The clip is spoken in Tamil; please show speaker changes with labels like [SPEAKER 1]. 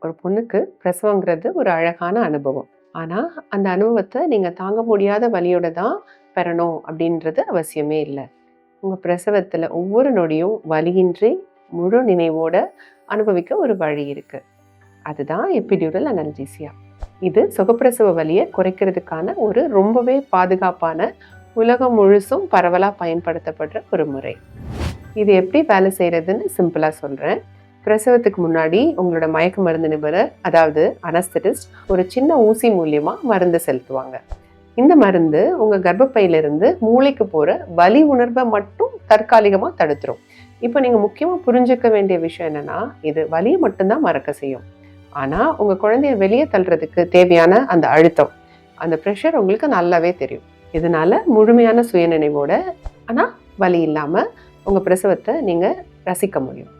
[SPEAKER 1] ஒரு பொண்ணுக்கு பிரசவங்கிறது ஒரு அழகான அனுபவம். ஆனா, அந்த அனுபவத்த நீங்க தாங்க முடியாத வலியோட தான் பெறணும் அப்படின்றது அவசியமே இல்ல. உங்க பிரசவத்துல ஒவ்வொரு நொடியும் வலியின்றி முழு நினைவோட அனுபவிக்க ஒரு வழி இருக்கு. அதுதான் எபிடியூரல் அனல்ஜீசியா. இது சுகப்பிரசவ வலிய குறைக்கிறதுக்கான ஒரு ரொம்பவே பாதுகாப்பான, உலகம் முழுசும் பரவலா பயன்படுத்தப்படுற ஒரு முறை. இது எப்படி வேலை செய்யறதுன்னு சிம்பிளா சொல்றேன். பிரசவத்துக்கு முன்னாடி உங்களோட மயக்க மருந்து நிபுணர், அதாவது அனஸ்தெடிஸ்ட், ஒரு சின்ன ஊசி மூலியமா மருந்து செலுத்துவாங்க. இந்த மருந்து உங்க கர்ப்பப்பையிலிருந்து மூளைக்கு போற வலி உணர்வை மட்டும் தற்காலிகமா தடுத்துரும். இப்போ நீங்க முக்கியமா புரிஞ்சுக்க வேண்டிய விஷயம் என்னன்னா, இது வலியை மட்டும்தான் மறக்க செய்யும். ஆனா உங்க குழந்தைய வெளியே தள்ளுறதுக்கு தேவையான அந்த அழுத்தம், அந்த ப்ரெஷர் உங்களுக்கு நல்லாவே தெரியும். இதனால முழுமையான சுயநினைவோட, ஆனா வலி இல்லாம உங்க பிரசவத்தை நீங்க ரசிக்க முடியும்.